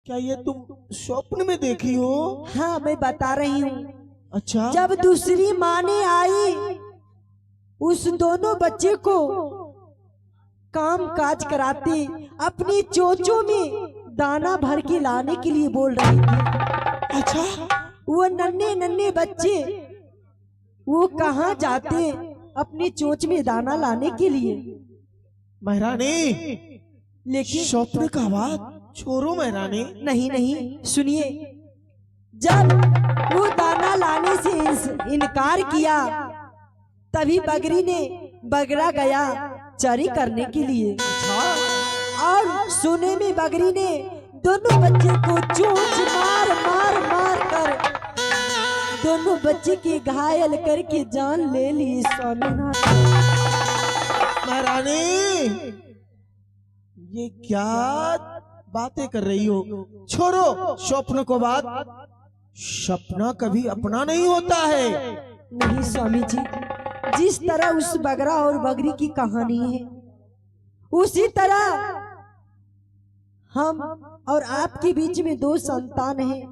क्या ये तुम स्वप्न में देखी हो? हाँ मैं बता रही हूँ। अच्छा। जब दूसरी माँ ने आई, उस दोनों बच्चे को काम काज कराते अपनी चोचों में दाना भर के लाने के लिए बोल रही थी। अच्छा। वो नन्हे नन्हे बच्चे वो कहाँ जाते अपनी चोच में दाना लाने के लिए। महारानी, लेकिन स्वप्न का बात छोड़ो महारानी। नहीं नहीं सुनिए, जब वो दाना लाने से इनकार किया तभी बगरी ने बगरा गया चरी करने के लिए। और सोने में बगरी ने दोनों बच्चे को चोंच मार मार मार कर दोनों बच्चे के घायल करके जान ले ली। स्वामीनाथ महारानी, ये क्या बातें कर रही हो? छोड़ो स्वप्न को बात। सपना कभी अपना नहीं होता है। नहीं स्वामी जी, जिस तरह उस बगरा और बगरी की कहानी है उसी तरह हम और आपके बीच में दो संतान हैं।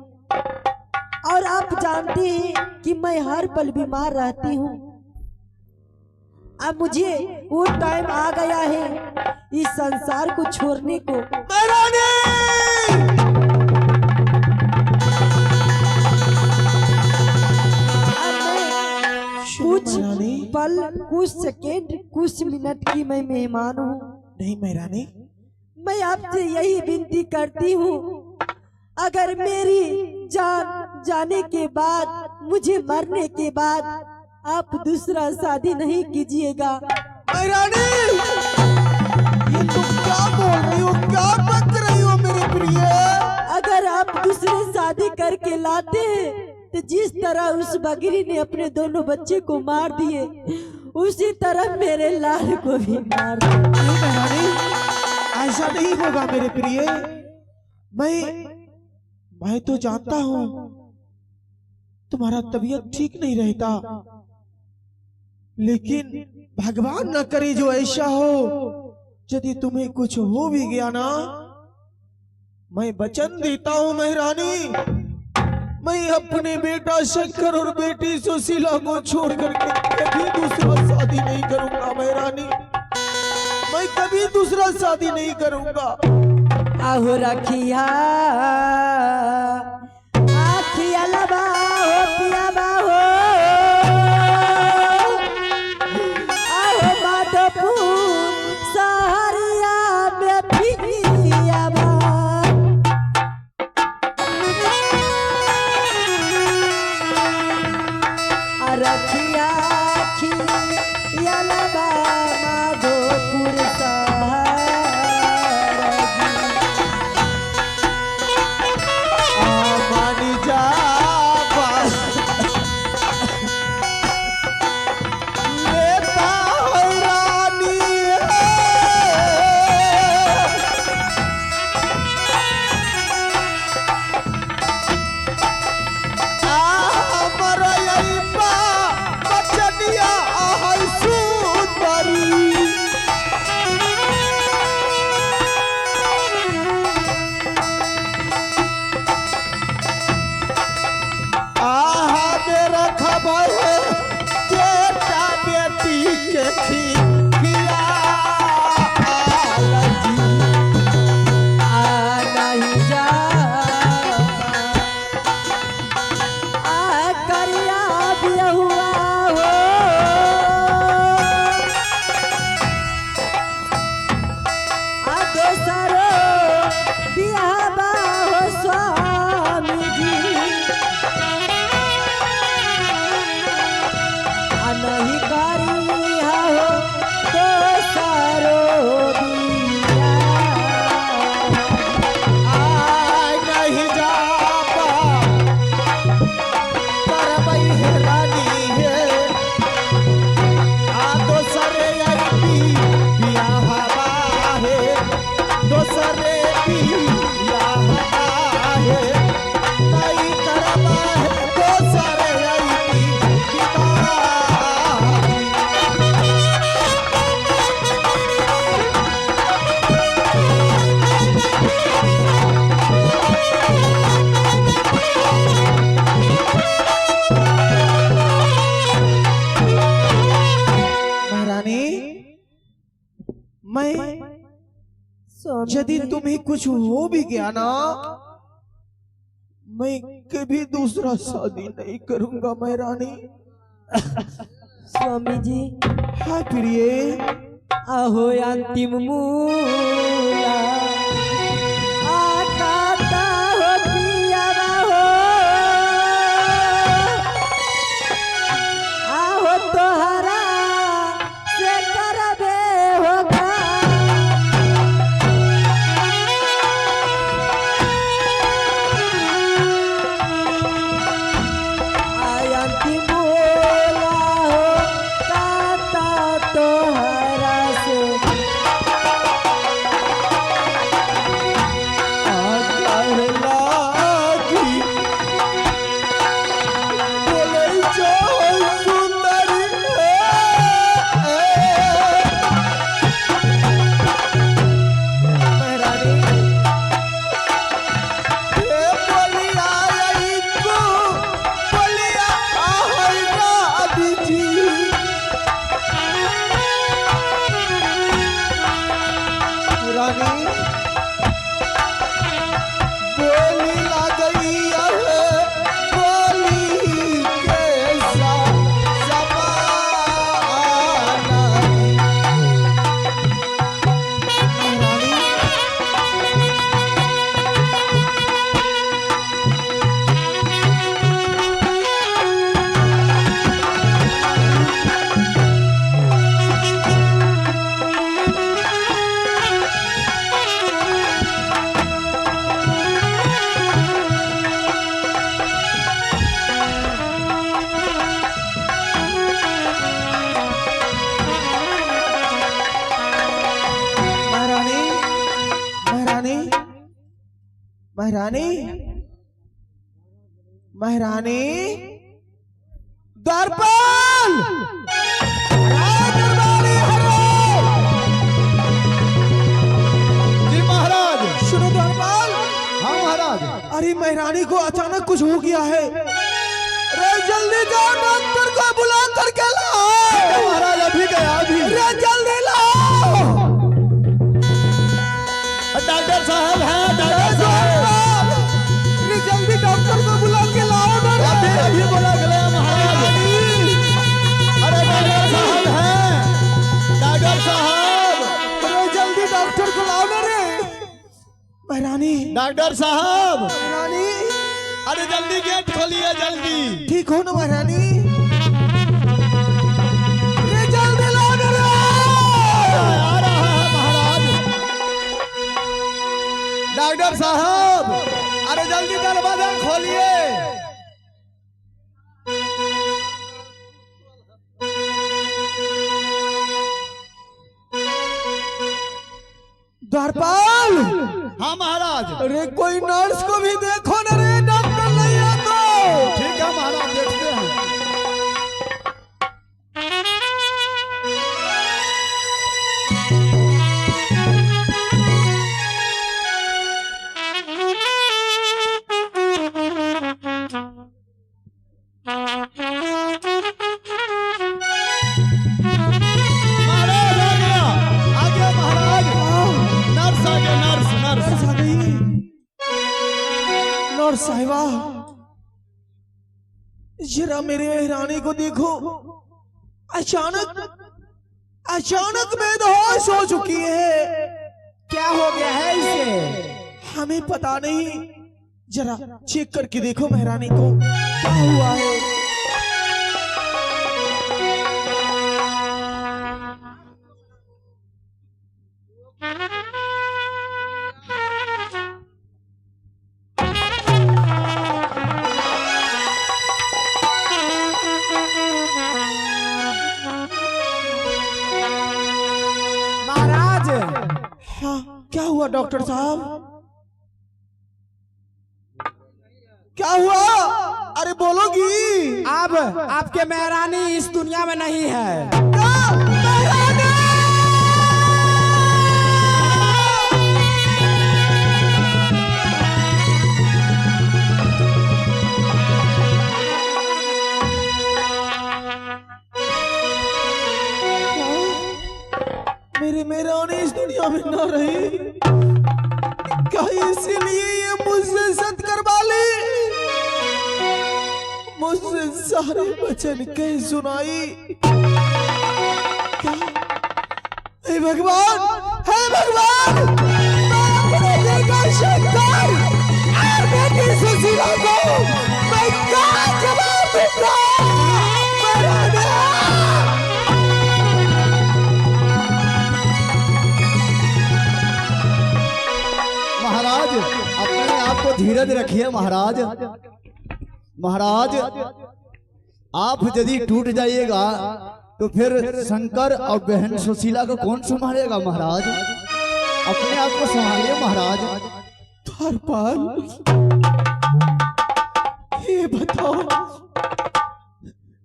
और आप जानते हैं कि मैं हर पल बीमार रहती हूँ। अब मुझे वो टाइम आ गया है इस संसार को छोड़ने को। कुछ पल, कुछ सेकेंड, कुछ मिनट की मैं मेहमान हूँ। नहीं महारानी, मैं आपसे यही विनती करती हूँ, अगर मेरी जान जाने के बाद, मुझे मरने के बाद आप दूसरा शादी नहीं कीजिएगा। महारानी, ये तुम क्या बोल रही हो, क्या बक रही हो मेरे प्रिय? अगर आप दूसरे शादी करके लाते हैं तो जिस तरह उस बगरी ने अपने दोनों बच्चे को मार दिए उसी तरह मेरे लाल को भी मार दिए। नहीं महारानी, ऐसा नहीं होगा मेरे प्रिय। मैं तो जानता हूँ तुम्हारा तबीयत ठीक नहीं रहता, लेकिन भगवान न करे जो ऐसा हो। यदि तुम्हें कुछ हो भी गया ना, मैं वचन देता हूँ महारानी, मैं अपने बेटा शंकर और बेटी सुशीला को छोड़ करके कभी दूसरा शादी नहीं करूंगा महारानी। मैं कभी दूसरा शादी नहीं करूंगा। आहो रखिया आखिया लबा हो पिया बाहो, आहो माधोपुर सहरिया में फिरिया बा। रखिया आखिया लबा माधोपुर सहरिया। स्वामी यदि जी। तुम्हें कुछ हो भी गया ना, मैं कभी दूसरा शादी नहीं करूंगा महारानी। स्वामी जी हाँ प्रिय, आहो अंतिम मूला आकाता हो पियावा हो आहो तोहरा से करबे होगा आय अंतिम मूला हो काता तोहरा से महारानी, महारानी, द्वारपाल, जी महाराज। सुनो द्वारपाल। हाँ महाराज। अरे महारानी को अचानक कुछ हो गया है, रे जल्दी जाओ डॉक्टर को बुला करके लाओ। महाराज अभी गया अभी। रे जल्दी लाओ। डॉक्टर साहब हैं, डॉक्टर साहब। रे जल्दी डॉक्टर को बुला के लाओ ना। अभी अभी बोला गया महाराज। अरे डॉक्टर साहब हैं, डॉक्टर साहब। रे जल्दी डॉक्टर को लाओ ना रे। महारानी, डॉक्टर साहब, महारानी, अरे जल्दी गेट खोलिए जल्दी। ठीक हो ना महारानी? रे जल्दी लाओ ना रे। आ रहा है महाराज। डॉक्टर साहब, अरे जल्दी दरवाजा खोलिए। द्वारपाल। हाँ महाराज। अरे कोई नर्स को भी देखो ना रे, डॉक्टर नहीं है तो। ठीक है महाराज, देखते हैं। महाराज आ गया महाराज। नर्स आ गया, नर्स नर्स। नर्स आ गई। नर्स साहिबा, जरा मेरे रानी को देखो, अचानक अचानक बेहोश हो चुकी है। क्या हो गया है इसे? हमें पता नहीं, जरा चेक करके देखो महारानी को क्या हुआ है। महाराज, हाँ, क्या हुआ डॉक्टर साहब? क्या हुआ? अरे बोलोगी? अब आपके महारानी इस दुनिया में नहीं है। क्या? महारानी! मेरी महारानी इस दुनिया में न रही। क्या इसीलिए ये मुझसे सत करवा ली? मुझसे सारे वचन कह सुनाई? क्या? हे भगवान, हे भगवान, मैं अपने बेटा शंकर और बेटी सुशीला को मैं क्या जवाब दूंगा? महाराज! महाराज अपने आप को धीरज रखिए महाराज। महाराज आप यदि टूट जाइएगा तो फिर शंकर और बहन सुशीला को कौन संभालेगा महाराज? अपने आप को संभालिए महाराज। द्वारपाल, ये बताओ,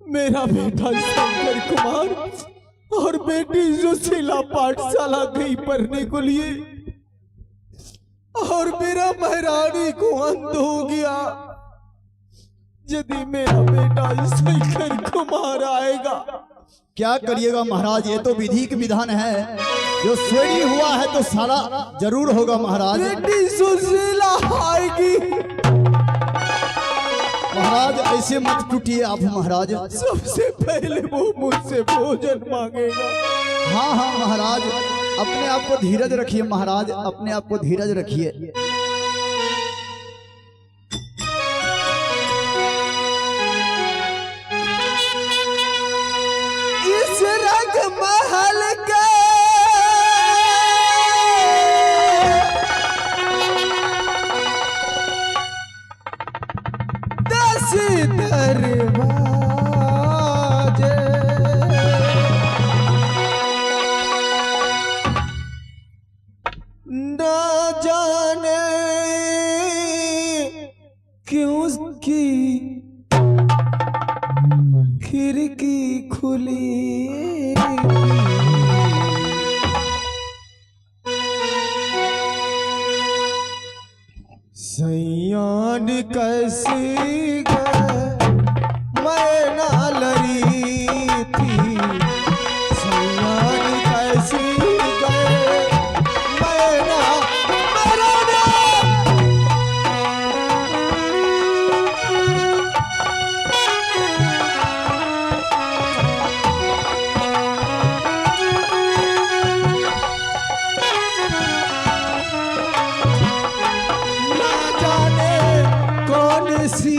मेरा बेटा शंकर कुमार और बेटी सुशीला पाठशाला गई पढ़ने को लिए और मेरा महारानी को अंत हो गया। यदि मेरा बेटा शंकर कुमार आएगा, क्या करिएगा महाराज? ये तो विधि के विधान है, जो श्रेणी हुआ है तो सारा जरूर होगा महाराज। बेटी सुशीला आएगी। महाराज ऐसे मत टूटिए आप महाराज। सबसे पहले वो मुझसे भोजन मांगेगा। हाँ हाँ महाराज अपने आप को धीरज रखिए महाराज, अपने आप को धीरज रखिए। इस रंग महल के दस दरवाजे न जाने क्यों की खिड़की खुली। सैयान कैसी गए मैं ना लड़ी थी। सैयान कैसी गए मैं ना सी